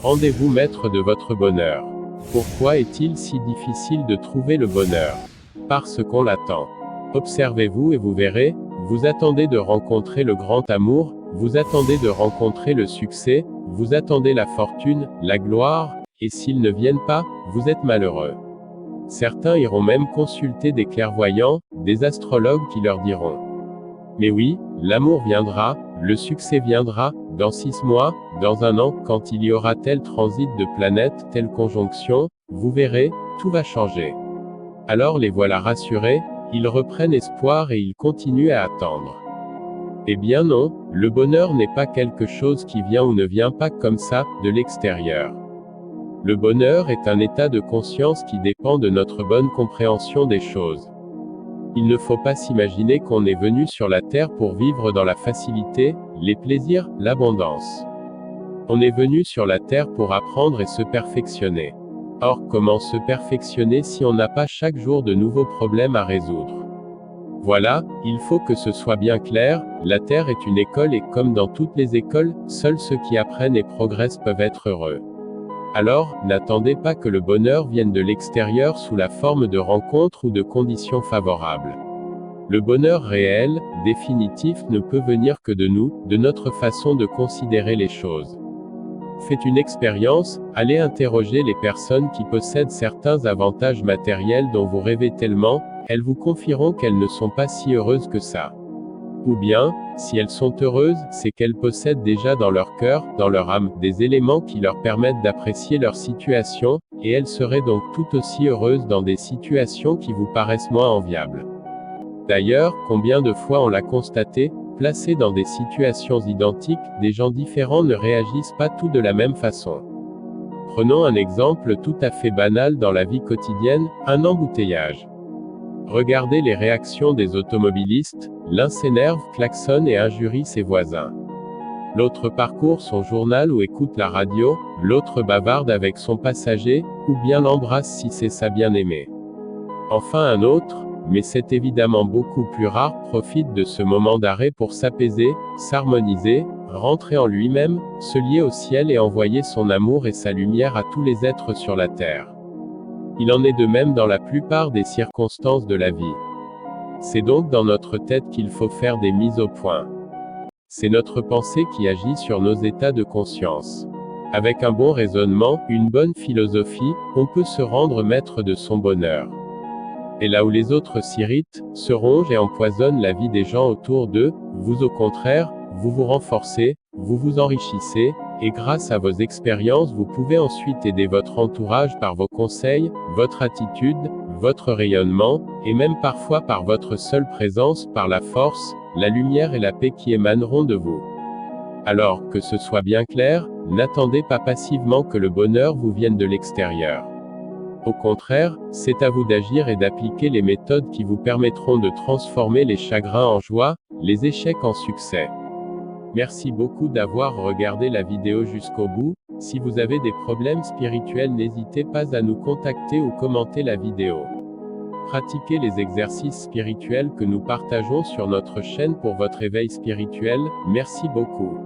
Rendez-vous maître de votre bonheur. Pourquoi est-il si difficile de trouver le bonheur? Parce qu'on l'attend. Observez-vous et vous verrez, vous attendez de rencontrer le grand amour, vous attendez de rencontrer le succès, vous attendez la fortune, la gloire, et s'ils ne viennent pas, vous êtes malheureux. Certains iront même consulter des clairvoyants, des astrologues qui leur diront: mais oui, l'amour viendra, le succès viendra, dans 6 mois, dans 1 an, quand il y aura tel transit de planètes, telle conjonction, vous verrez, tout va changer. Alors les voilà rassurés, ils reprennent espoir et ils continuent à attendre. Eh bien non, le bonheur n'est pas quelque chose qui vient ou ne vient pas comme ça, de l'extérieur. Le bonheur est un état de conscience qui dépend de notre bonne compréhension des choses. Il ne faut pas s'imaginer qu'on est venu sur la terre pour vivre dans la facilité, les plaisirs, l'abondance. On est venu sur la terre pour apprendre et se perfectionner. Or, comment se perfectionner si on n'a pas chaque jour de nouveaux problèmes à résoudre? Voilà, il faut que ce soit bien clair, la terre est une école et comme dans toutes les écoles, seuls ceux qui apprennent et progressent peuvent être heureux. Alors, n'attendez pas que le bonheur vienne de l'extérieur sous la forme de rencontres ou de conditions favorables. Le bonheur réel, définitif, ne peut venir que de nous, de notre façon de considérer les choses. Faites une expérience, allez interroger les personnes qui possèdent certains avantages matériels dont vous rêvez tellement, elles vous confieront qu'elles ne sont pas si heureuses que ça. Ou bien, si elles sont heureuses, c'est qu'elles possèdent déjà dans leur cœur, dans leur âme, des éléments qui leur permettent d'apprécier leur situation, et elles seraient donc tout aussi heureuses dans des situations qui vous paraissent moins enviables. D'ailleurs, combien de fois on l'a constaté, placés dans des situations identiques, des gens différents ne réagissent pas tous de la même façon. Prenons un exemple tout à fait banal dans la vie quotidienne, un embouteillage. Regardez les réactions des automobilistes, l'un s'énerve, klaxonne et injurie ses voisins. L'autre parcourt son journal ou écoute la radio, l'autre bavarde avec son passager, ou bien l'embrasse si c'est sa bien-aimée. Enfin un autre, mais c'est évidemment beaucoup plus rare, profite de ce moment d'arrêt pour s'apaiser, s'harmoniser, rentrer en lui-même, se lier au ciel et envoyer son amour et sa lumière à tous les êtres sur la terre. Il en est de même dans la plupart des circonstances de la vie. C'est donc dans notre tête qu'il faut faire des mises au point. C'est notre pensée qui agit sur nos états de conscience. Avec un bon raisonnement, une bonne philosophie, on peut se rendre maître de son bonheur. Et là où les autres s'irritent, se rongent et empoisonnent la vie des gens autour d'eux, vous au contraire, vous vous renforcez, vous vous enrichissez, et grâce à vos expériences vous pouvez ensuite aider votre entourage par vos conseils, votre attitude, votre rayonnement, et même parfois par votre seule présence, par la force, la lumière et la paix qui émaneront de vous. Alors, que ce soit bien clair, n'attendez pas passivement que le bonheur vous vienne de l'extérieur. Au contraire, c'est à vous d'agir et d'appliquer les méthodes qui vous permettront de transformer les chagrins en joie, les échecs en succès. Merci beaucoup d'avoir regardé la vidéo jusqu'au bout. Si vous avez des problèmes spirituels, n'hésitez pas à nous contacter ou commenter la vidéo. Pratiquez les exercices spirituels que nous partageons sur notre chaîne pour votre éveil spirituel. Merci beaucoup.